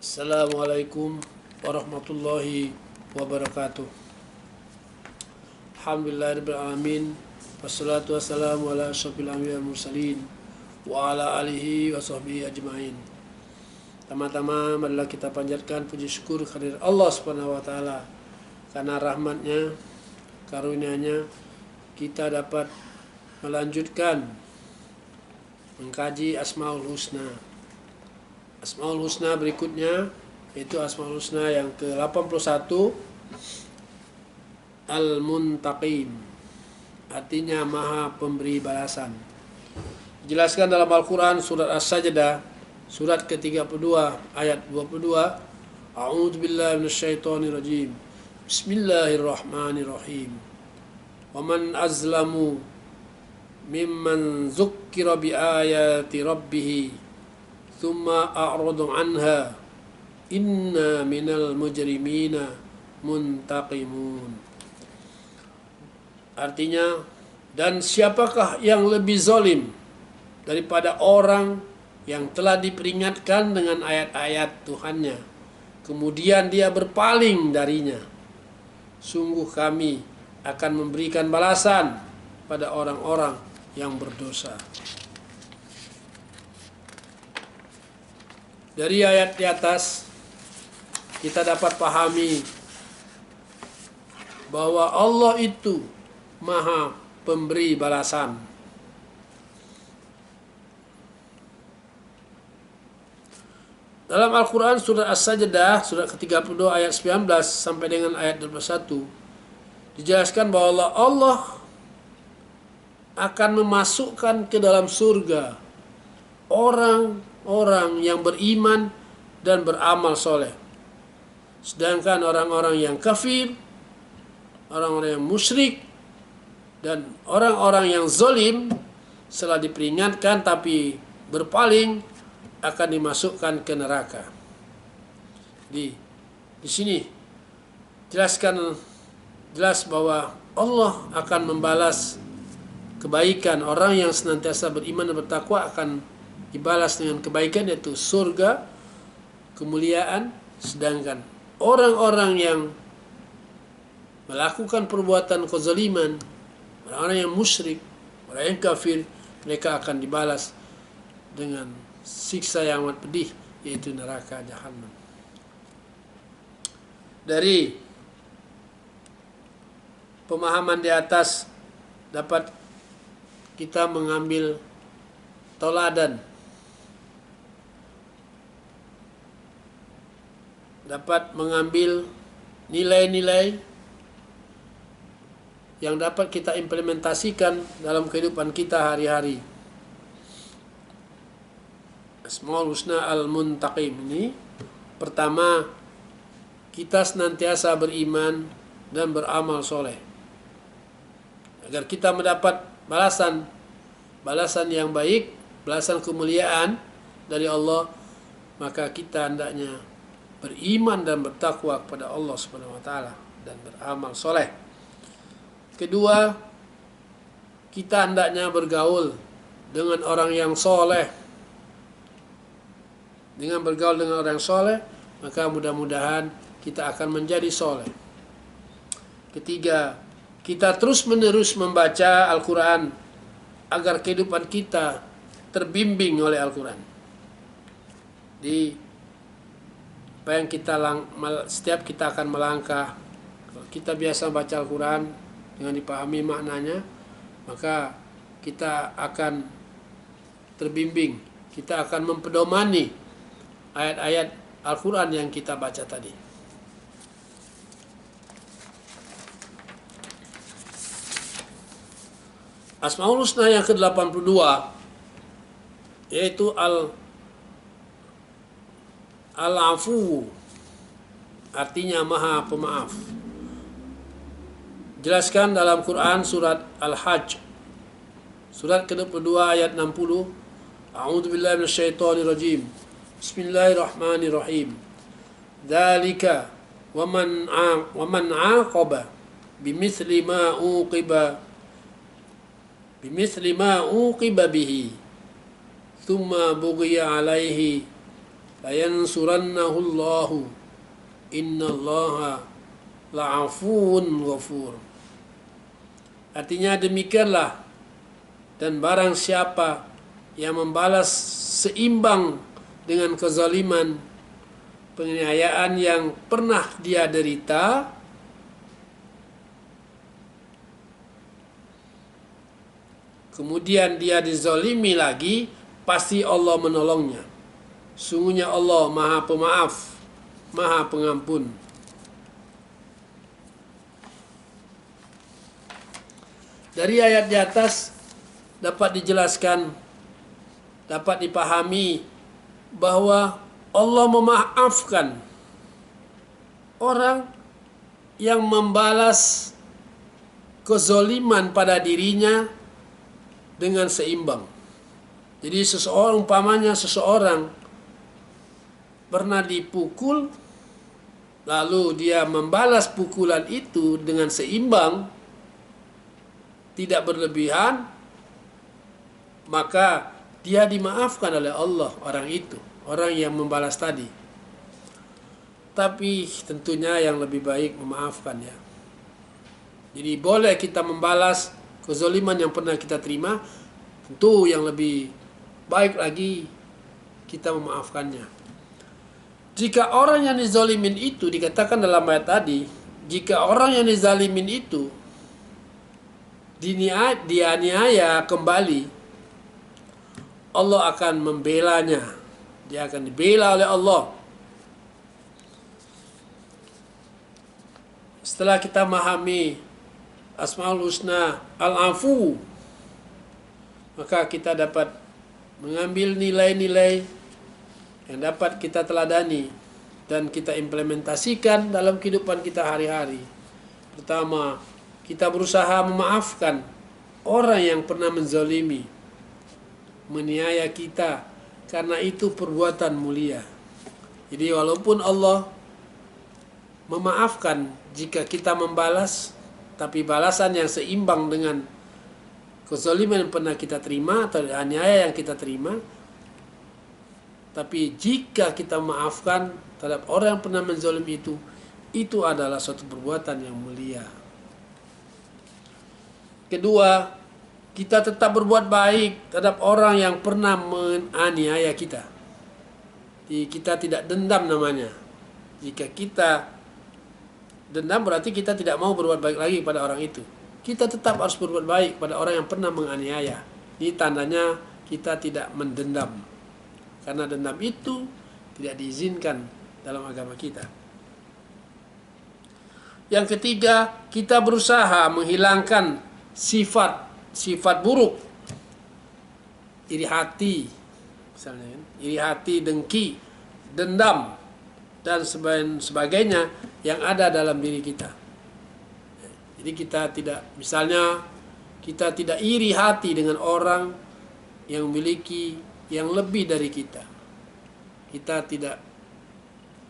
Assalamualaikum warahmatullahi wabarakatuh. Alhamdulillahirrahmanirrahim. Wassalatu wassalamu ala asyrafil anbiya'i wal mursalin wa ala alihi wa sahbihi ajma'in. Tama-tama marilah kita panjatkan puji syukur kehadirat Allah Subhanahu wa taala karena rahmatnya, karunia-Nya kita dapat melanjutkan mengkaji Asmaul Husna. Asmaul Husna berikutnya yaitu Asmaul Husna yang ke-81 Al-Muntaqim, artinya Maha Pemberi Balasan. Dijelaskan dalam Al-Quran surat As-Sajdah surat ke-32 ayat 22. A'udzu billahi minasyaitonir rajim. Bismillahirrahmanirrahim. Wa man azlamu mimman dzukkira bi ayati rabbih thumma a'radu anha inna minal mujrimina muntaqimun. Artinya, dan siapakah yang lebih zalim daripada orang yang telah diperingatkan dengan ayat-ayat Tuhannya kemudian dia berpaling darinya. Sungguh kami akan memberikan balasan pada orang-orang yang berdosa. Dari ayat di atas kita dapat pahami bahwa Allah itu Maha Pemberi Balasan. Dalam Al-Quran surat As-Sajdah surat ke-32 ayat 19 sampai dengan ayat 21 dijelaskan bahwa Allah akan memasukkan ke dalam surga orang-orang yang beriman dan beramal soleh. Sedangkan orang-orang yang kafir, orang-orang yang musyrik, dan orang-orang yang zalim setelah diperingatkan tapi berpaling akan dimasukkan ke neraka. Di sini jelas bahwa Allah akan membalas kebaikan orang yang senantiasa beriman dan bertakwa, akan dibalas dengan kebaikan yaitu surga, kemuliaan. Sedangkan orang-orang yang melakukan perbuatan kezaliman, orang-orang yang musyrik, orang yang kafir, mereka akan dibalas dengan siksa yang amat pedih yaitu neraka Jahannam. Dari pemahaman di atas dapat kita mengambil tauladan, dapat mengambil nilai-nilai yang dapat kita implementasikan dalam kehidupan kita hari-hari. Asmaul Husna Al-Muntaqim ini, pertama, kita senantiasa beriman dan beramal soleh agar kita mendapat balasan yang baik, balasan kemuliaan dari Allah. Maka kita hendaknya beriman dan bertakwa kepada Allah Subhanahu wa taala dan beramal soleh. Kedua, kita hendaknya bergaul dengan orang yang soleh. Dengan bergaul dengan orang soleh, maka mudah-mudahan kita akan menjadi soleh. Ketiga, kita terus-menerus membaca Al-Quran agar kehidupan kita terbimbing oleh Al-Quran. Apa yang setiap kita akan melangkah, kalau kita biasa baca Al-Quran dengan dipahami maknanya, maka kita akan terbimbing, kita akan mempedomani ayat-ayat Al-Quran yang kita baca tadi. Asmaul Husna yang ke-82 yaitu Al-Afu, artinya Maha Pemaaf. Jelaskan dalam Quran surat Al-Hajj surat ke-22 ayat 60. A'udzu billahi minasyaitonir rajim. Bismillahirrahmanirrahim. Dzalika wa man 'aqaba bimithli ma uqiba bihi thumma bughiya alaihi layansurannahu Allahu innallaha la'afuwun ghafur. Artinya demikianlah, dan barang siapa yang membalas seimbang dengan kezaliman, penganiayaan yang pernah dia derita, kemudian dia dizalimi lagi, pasti Allah menolongnya. Sungguhnya Allah Maha Pemaaf, Maha Pengampun. Dari ayat di atas dapat dijelaskan, dapat dipahami bahwa Allah memaafkan orang yang membalas kezaliman pada dirinya dengan seimbang. Jadi seseorang pernah dipukul, lalu dia membalas pukulan itu dengan seimbang, tidak berlebihan, maka dia dimaafkan oleh Allah, orang itu, orang yang membalas tadi. Tapi tentunya yang lebih baik memaafkan, ya. Jadi boleh kita membalas kezaliman yang pernah kita terima, tentu yang lebih baik lagi kita memaafkannya. Jika orang yang dizalimin itu, dikatakan dalam ayat tadi, jika orang yang dizalimin itu dianiaya kembali, Allah akan membelanya. Dia akan dibela oleh Allah. Setelah kita memahami Asmaul Husna Al-Afu, maka kita dapat mengambil nilai-nilai yang dapat kita teladani dan kita implementasikan dalam kehidupan kita hari-hari. Pertama, kita berusaha memaafkan orang yang pernah menzalimi, menganiaya kita, karena itu perbuatan mulia. Jadi walaupun Allah memaafkan jika kita membalas, tapi balasan yang seimbang dengan kezaliman yang pernah kita terima atau aniaya yang kita terima. Tapi jika kita memaafkan terhadap orang yang pernah menzalimi itu adalah suatu perbuatan yang mulia. Kedua, kita tetap berbuat baik terhadap orang yang pernah menganiaya kita. Jadi kita tidak dendam namanya. Jika kita dendam berarti kita tidak mau berbuat baik lagi pada orang itu. Kita tetap harus berbuat baik pada orang yang pernah menganiaya. Ini tandanya kita tidak mendendam. Karena dendam itu tidak diizinkan dalam agama kita. Yang ketiga, kita berusaha menghilangkan sifat buruk, iri hati, misalnya, iri hati, dengki, dendam, dan sebagainya yang ada dalam diri kita. Jadi kita tidak, misalnya, kita tidak iri hati dengan orang yang memiliki yang lebih dari kita. Kita tidak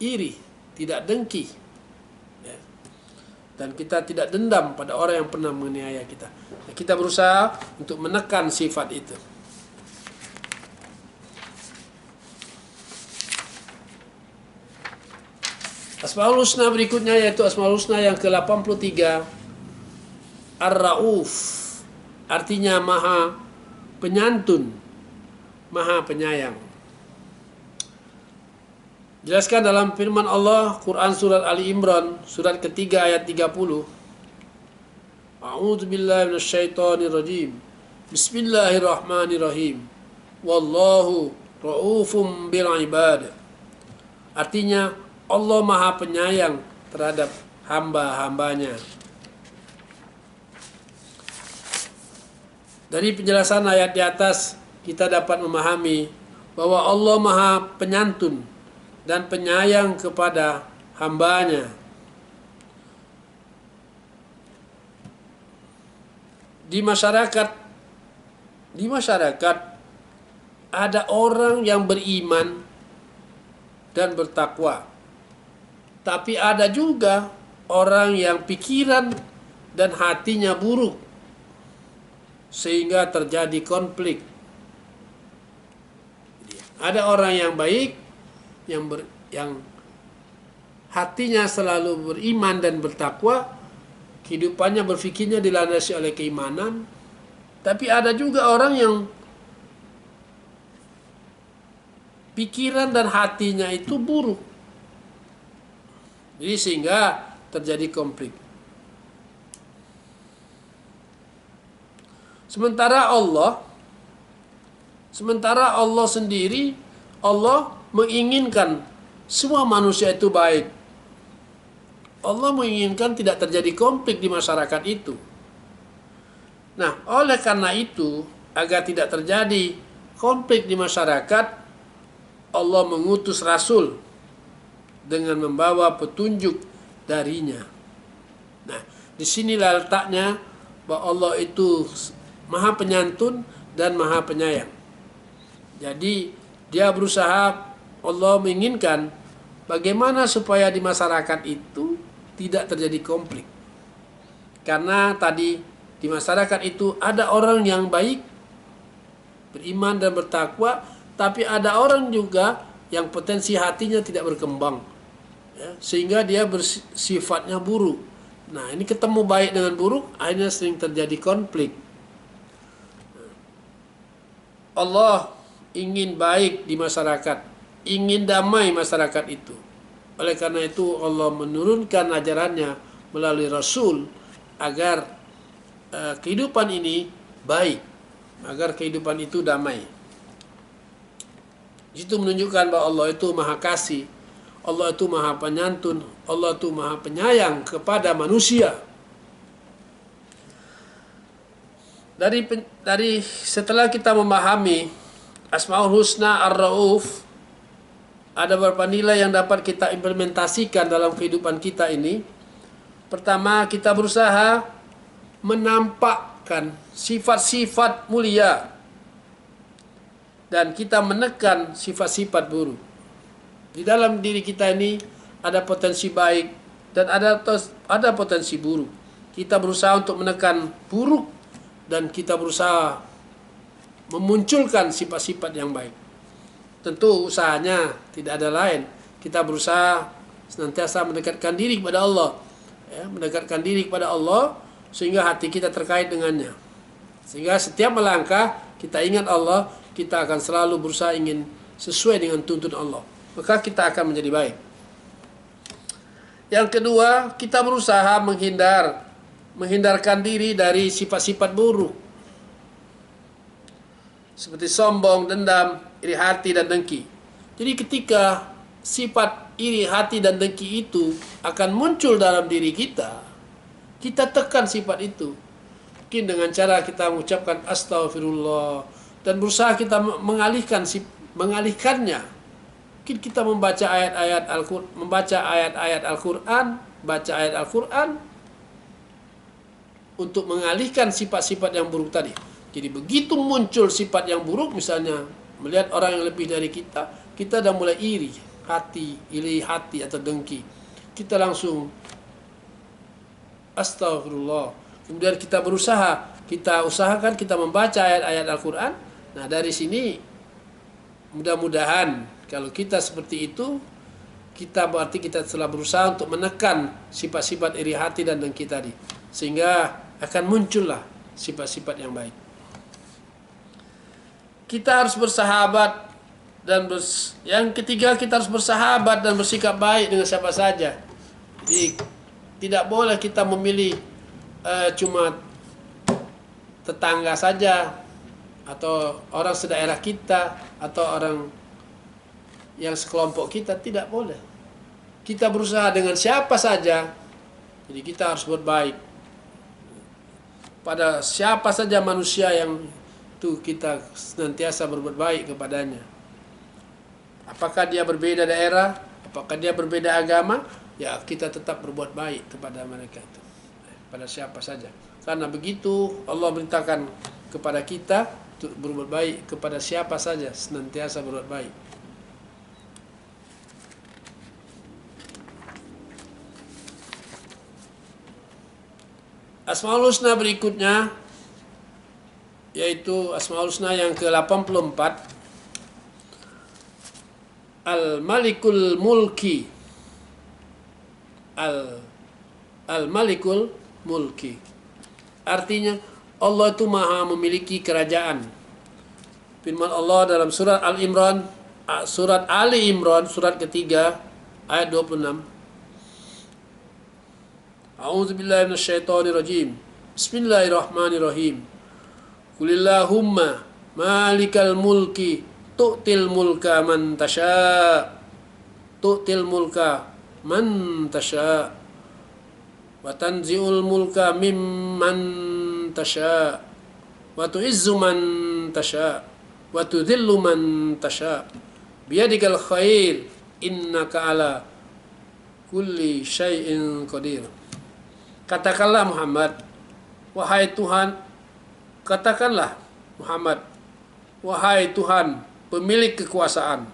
iri, tidak dengki, dan kita tidak dendam pada orang yang pernah menganiaya kita. Kita berusaha untuk menekan sifat itu. Asmaul Husna berikutnya yaitu Asmaul Husna yang ke-83, Ar-Rauf, artinya Maha Penyantun, Maha Penyayang. Jelaskan dalam firman Allah, Quran surat Ali Imran, surat ketiga ayat 30. A'udzu billahi minasyaitonir rajim. Bismillahirrahmanirrahim. Wallahu ra'ufum bil ibad. Artinya Allah Maha Penyayang terhadap hamba-hambanya. Dari penjelasan ayat di atas kita dapat memahami bahwa Allah Maha Penyantun dan penyayang kepada hambanya. Di masyarakat ada orang yang beriman dan bertakwa. Tapi ada juga orang yang pikiran dan hatinya buruk, sehingga terjadi konflik. Ada orang yang baik yang hatinya selalu beriman dan bertakwa, kehidupannya berfikirnya dilandasi oleh keimanan. Tapi ada juga orang yang pikiran dan hatinya itu buruk. Jadi sehingga terjadi konflik. Sementara Allah sendiri, Allah menginginkan semua manusia itu baik. Allah menginginkan tidak terjadi konflik di masyarakat itu. Nah, oleh karena itu, agar tidak terjadi konflik di masyarakat, Allah mengutus Rasul dengan membawa petunjuk darinya. Nah, disinilah letaknya bahwa Allah itu Maha Penyantun dan Maha Penyayang. Jadi dia berusaha, Allah menginginkan bagaimana supaya di masyarakat itu tidak terjadi konflik. Karena tadi di masyarakat itu ada orang yang baik, beriman dan bertakwa, tapi ada orang juga yang potensi hatinya tidak berkembang, ya, sehingga dia bersifatnya buruk. Nah, ini ketemu baik dengan buruk, akhirnya sering terjadi konflik. Allah ingin baik di masyarakat, ingin damai masyarakat itu. Oleh karena itu Allah menurunkan ajarannya melalui Rasul agar kehidupan ini baik, agar kehidupan itu damai. Itu menunjukkan bahwa Allah itu Maha Kasih, Allah itu Maha Penyantun, Allah itu Maha Penyayang kepada manusia. Dari setelah kita memahami Asmaul Husna Ar-Rauf, ada beberapa nilai yang dapat kita implementasikan dalam kehidupan kita ini. Pertama, kita berusaha menampakkan sifat-sifat mulia dan kita menekan sifat-sifat buruk. Di dalam diri kita ini ada potensi baik dan ada potensi buruk. Kita berusaha untuk menekan buruk dan kita berusaha memunculkan sifat-sifat yang baik. Tentu usahanya tidak ada lain. Kita berusaha senantiasa mendekatkan diri kepada Allah, ya, mendekatkan diri kepada Allah sehingga hati kita terkait dengannya. Sehingga setiap melangkah kita ingat Allah, kita akan selalu berusaha ingin sesuai dengan tuntunan Allah. Maka kita akan menjadi baik. Yang kedua, kita berusaha menghindarkan diri dari sifat-sifat buruk. Seperti sombong, dendam, iri hati, dan dengki. Jadi ketika sifat iri hati dan dengki itu akan muncul dalam diri kita, kita tekan sifat itu. Mungkin dengan cara kita mengucapkan astagfirullah dan berusaha kita mengalihkannya. Mungkin kita membaca ayat-ayat Al-Quran, baca ayat Al-Quran untuk mengalihkan sifat-sifat yang buruk tadi. Jadi begitu muncul sifat yang buruk, misalnya melihat orang yang lebih dari kita, kita dah mulai iri hati atau dengki. Kita langsung astagfirullah. Kemudian kita usahakan kita membaca ayat-ayat Al-Quran. Nah, dari sini mudah-mudahan kalau kita seperti itu, berarti kita telah berusaha untuk menekan sifat-sifat iri hati dan dengki tadi, sehingga akan muncullah sifat-sifat yang baik. Kita harus bersahabat yang ketiga, kita harus bersahabat dan bersikap baik dengan siapa saja. Jadi tidak boleh kita memilih cuma tetangga saja atau orang sedaerah kita atau orang yang sekelompok kita, tidak boleh. Kita berusaha dengan siapa saja. Jadi kita harus berbaik pada siapa saja manusia yang itu kita senantiasa berbuat baik kepadanya. Apakah dia berbeda daerah, apakah dia berbeda agama, ya kita tetap berbuat baik kepada mereka itu, pada siapa saja. Karena begitu Allah perintahkan kepada kita untuk berbuat baik kepada siapa saja, senantiasa berbuat baik. Asmaul Husna berikutnya, yaitu Asmaul Husna yang ke-84. Al-Malikul Mulki. Al-Malikul Mulki. Artinya Allah itu maha memiliki kerajaan. Firman Allah dalam surat Al-Imran, surat Ali Imran, surat ketiga, ayat 26. A'udzubillahi minasyaitonirrajim. Bismillahirrahmanirrahim. Qulillahumma malikal mulki tu'til mulka man tasha. Tu'til mulka man tasha. Wa tanzi'ul mulka mimman tasha. Wa tu'izzu man tasha. Wa tudhillu man tasha. Biyadikal khair innaka ala kulli syai'in qadir. Katakanlah Muhammad, wahai Tuhan, katakanlah Muhammad, wahai Tuhan pemilik kekuasaan,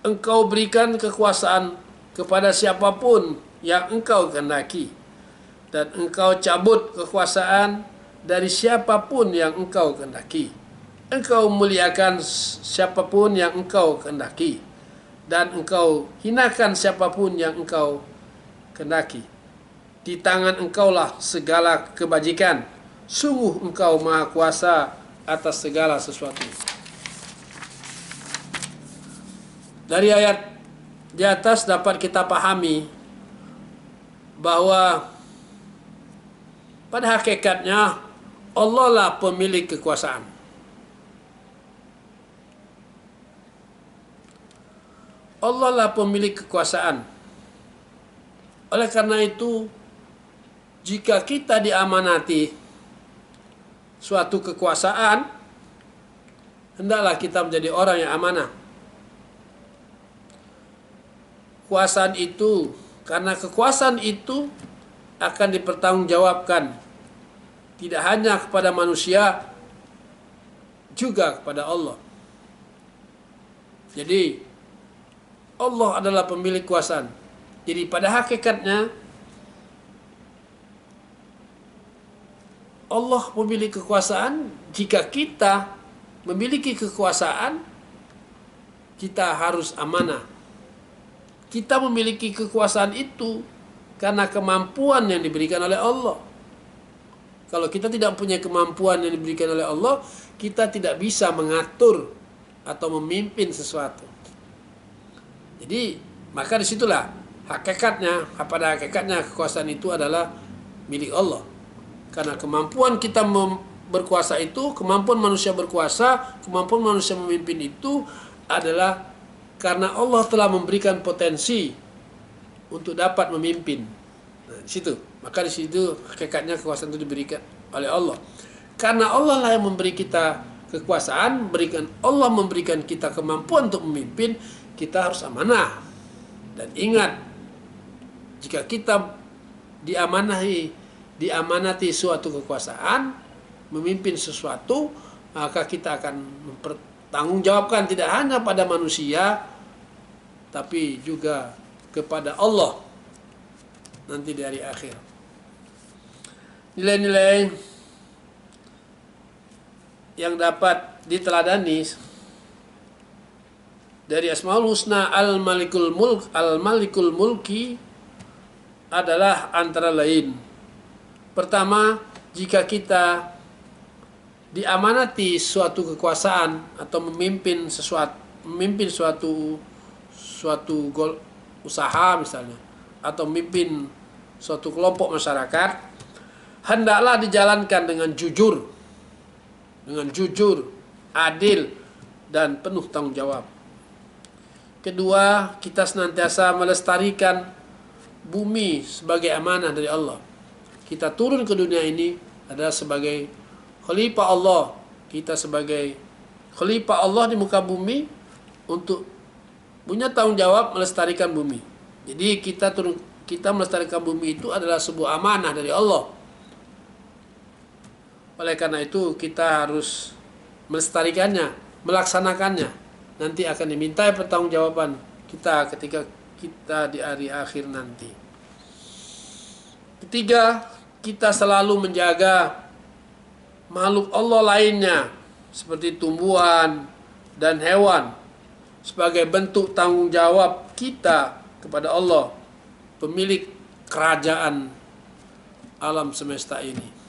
Engkau berikan kekuasaan kepada siapapun yang Engkau kehendaki, dan Engkau cabut kekuasaan dari siapapun yang Engkau kehendaki. Engkau muliakan siapapun yang Engkau kehendaki, dan Engkau hinakan siapapun yang Engkau kehendaki. Di tangan Engkaulah segala kebajikan. Sungguh Engkau maha kuasa atas segala sesuatu. Dari ayat di atas dapat kita pahami bahwa pada hakikatnya Allah lah pemilik kekuasaan. Allah lah pemilik kekuasaan. Oleh karena itu, jika kita diamanati suatu kekuasaan, hendaklah kita menjadi orang yang amanah. Kekuasaan itu, karena kekuasaan itu akan dipertanggungjawabkan tidak hanya kepada manusia, juga kepada Allah. Jadi Allah adalah pemilik kekuasaan. Jadi pada hakikatnya Allah memiliki kekuasaan. Jika kita memiliki kekuasaan, kita harus amanah. Kita memiliki kekuasaan itu karena kemampuan yang diberikan oleh Allah. Kalau kita tidak punya kemampuan yang diberikan oleh Allah, kita tidak bisa mengatur atau memimpin sesuatu. Jadi maka disitulah hakikatnya, pada hakikatnya kekuasaan itu adalah milik Allah. Karena kemampuan kita berkuasa itu, kemampuan manusia berkuasa, kemampuan manusia memimpin itu adalah karena Allah telah memberikan potensi untuk dapat memimpin. Nah, di situ. Maka di situ hakikatnya kekuasaan itu diberikan oleh Allah. Karena Allah lah yang memberi kita kekuasaan, Allah memberikan kita kemampuan untuk memimpin, kita harus amanah. Dan ingat, jika kita diamanati suatu kekuasaan, memimpin sesuatu, maka kita akan mempertanggungjawabkan tidak hanya pada manusia, tapi juga kepada Allah nanti di hari akhir. Nilai-nilai yang dapat diteladani dari Asmaul Husna Al-Malikul Mulki adalah antara lain. Pertama, jika kita diamanati suatu kekuasaan atau memimpin suatu usaha misalnya, atau memimpin suatu kelompok masyarakat, hendaklah dijalankan dengan jujur, adil, dan penuh tanggung jawab. Kedua, kita senantiasa melestarikan bumi sebagai amanah dari Allah. Kita turun ke dunia ini adalah sebagai khalifah Allah. Kita sebagai khalifah Allah di muka bumi untuk punya tanggung jawab melestarikan bumi. Jadi kita melestarikan bumi itu adalah sebuah amanah dari Allah. Oleh karena itu kita harus melestarikannya, melaksanakannya. Nanti akan dimintai pertanggungjawaban kita ketika kita di hari akhir nanti. Ketiga, kita selalu menjaga makhluk Allah lainnya seperti tumbuhan dan hewan sebagai bentuk tanggung jawab kita kepada Allah, pemilik kerajaan alam semesta ini.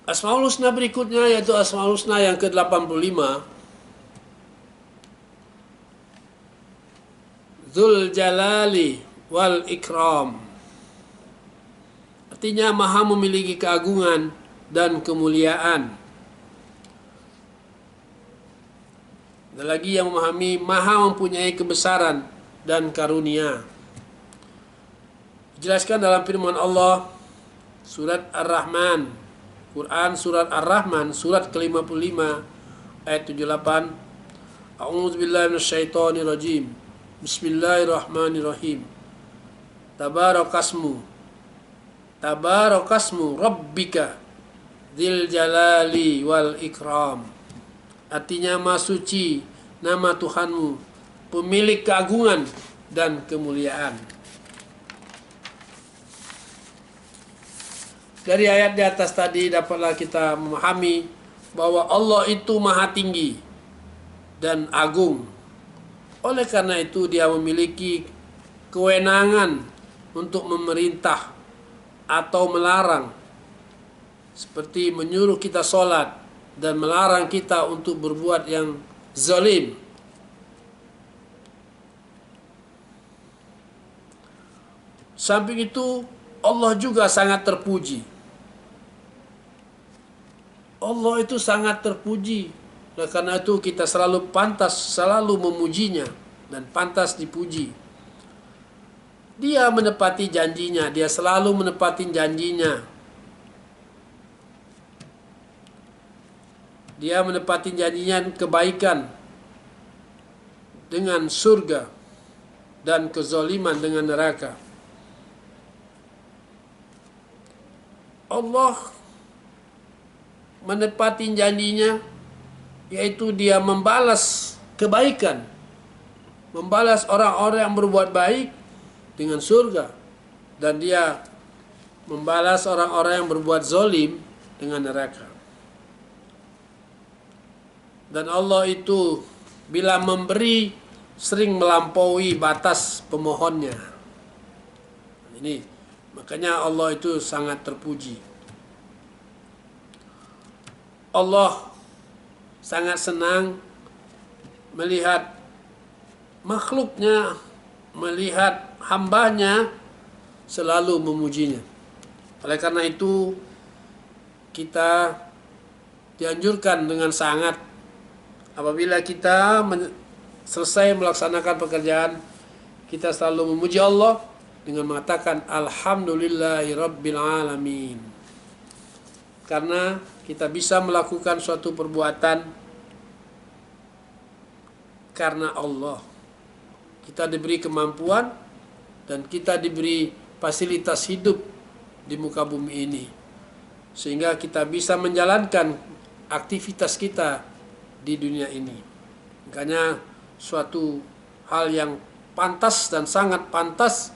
Asmaul Husna berikutnya yaitu Asmaul Husna yang ke-85. Dzul Jalali wal Ikram. Artinya maha memiliki keagungan dan kemuliaan. Ada lagi yang memahami maha mempunyai kebesaran dan karunia. Dijelaskan dalam firman Allah surat Ar-Rahman, Quran surat Ar-Rahman surat ke-55 ayat 78. A'udzubillahi minasyaitonir rajim. Bismillahirrahmanirrahim. Tabarakasmu Rabbika dzil jalali wal ikram. Artinya maha suci nama Tuhanmu, pemilik keagungan dan kemuliaan. Dari ayat di atas tadi dapatlah kita memahami bahwa Allah itu maha tinggi dan agung. Oleh karena itu dia memiliki kewenangan untuk memerintah atau melarang, seperti menyuruh kita sholat dan melarang kita untuk berbuat yang zalim. Samping itu Allah juga sangat terpuji. Allah itu sangat terpuji. Oleh karena itu kita selalu memujinya dan pantas dipuji. Dia menepati janjinya, dia selalu menepati janjinya. Dia menepati janjinya kebaikan dengan surga dan kezaliman dengan neraka. Allah menepati janjinya, yaitu dia membalas kebaikan, membalas orang-orang yang berbuat baik dengan surga, dan dia membalas orang-orang yang berbuat zalim dengan neraka. Dan Allah itu bila memberi sering melampaui batas pemohonnya. Ini makanya Allah itu sangat terpuji. Allah sangat senang melihat makhluknya, melihat hambanya selalu memujinya. Oleh karena itu kita dianjurkan dengan sangat apabila kita selesai melaksanakan pekerjaan, kita selalu memuji Allah dengan mengatakan Alhamdulillahirabbil alamin. Karena kita bisa melakukan suatu perbuatan karena Allah. Kita diberi kemampuan dan kita diberi fasilitas hidup di muka bumi ini, sehingga kita bisa menjalankan aktivitas kita di dunia ini. Makanya suatu hal yang pantas dan sangat pantas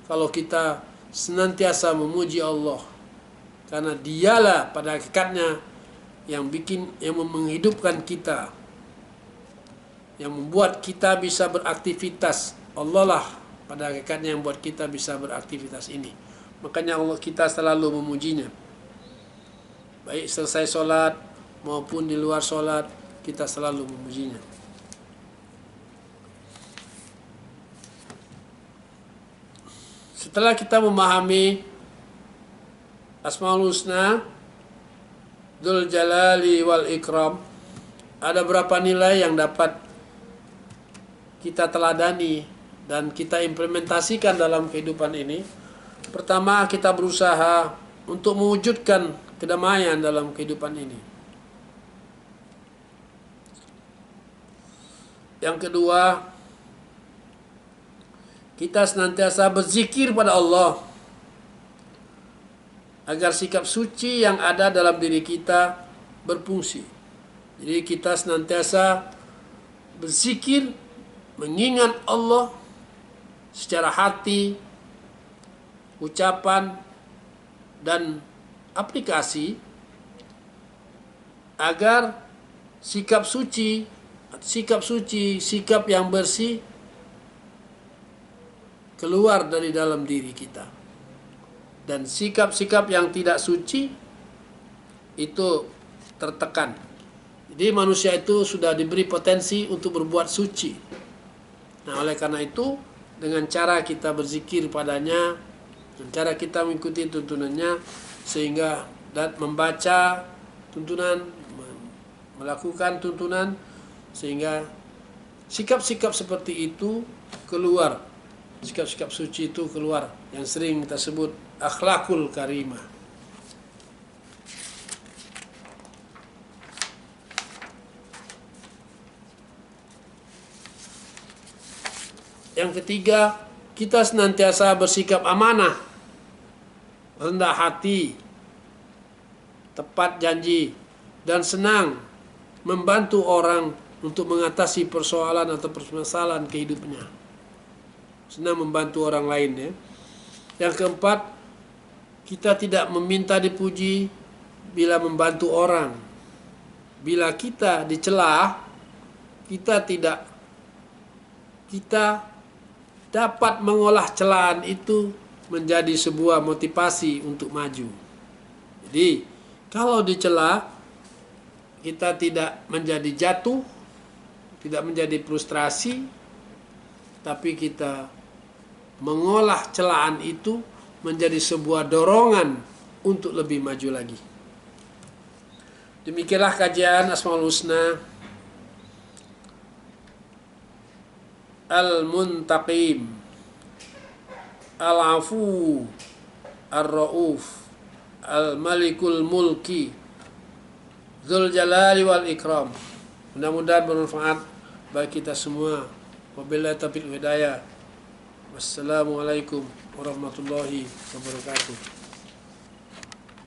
kalau kita senantiasa memuji Allah. Karena dialah pada hakikatnya yang menghidupkan kita, yang membuat kita bisa beraktivitas. Allah lah pada hakikatnya yang membuat kita bisa beraktivitas ini. Makanya Allah kita selalu memujinya. Baik selesai sholat maupun di luar sholat, kita selalu memujinya. Setelah kita memahami Asmaul Husna, Dzul Jalali wal Ikram, ada berapa nilai yang dapat kita teladani dan kita implementasikan dalam kehidupan ini. Pertama, kita berusaha untuk mewujudkan kedamaian dalam kehidupan ini. Yang kedua, kita senantiasa berzikir pada Allah agar sikap suci yang ada dalam diri kita berfungsi. Jadi kita senantiasa berzikir, mengingat Allah secara hati, ucapan, dan aplikasi agar sikap suci, sikap yang bersih keluar dari dalam diri kita. Dan sikap-sikap yang tidak suci itu tertekan. Jadi manusia itu sudah diberi potensi untuk berbuat suci. Nah, oleh karena itu, dengan cara kita berzikir padanya, dengan cara kita mengikuti tuntunannya, sehingga dan membaca tuntunan, melakukan tuntunan, sehingga sikap-sikap seperti itu keluar, sikap-sikap suci itu keluar, yang sering kita sebut akhlakul karimah. Yang ketiga, kita senantiasa bersikap amanah, rendah hati, tepat janji, dan senang membantu orang untuk mengatasi persoalan atau permasalahan kehidupnya. Senang membantu orang lain, ya. Yang keempat, kita tidak meminta dipuji bila membantu orang. Bila kita dicela, kita dapat mengolah celaan itu menjadi sebuah motivasi untuk maju. Jadi, kalau dicela, kita tidak menjadi jatuh, tidak menjadi frustrasi, tapi kita mengolah celaan itu menjadi sebuah dorongan untuk lebih maju lagi. Demikianlah kajian Asmaul Husna Al-Muntaqim, Al-Afu, Ar-Ra'uf, Al-Malikul Mulki, Dzul Jalali wal Ikram. Mudah-mudahan bermanfaat bagi kita semua. Wabillahi taufiq wal hidayah. Wassalamualaikum warahmatullahi wabarakatuh.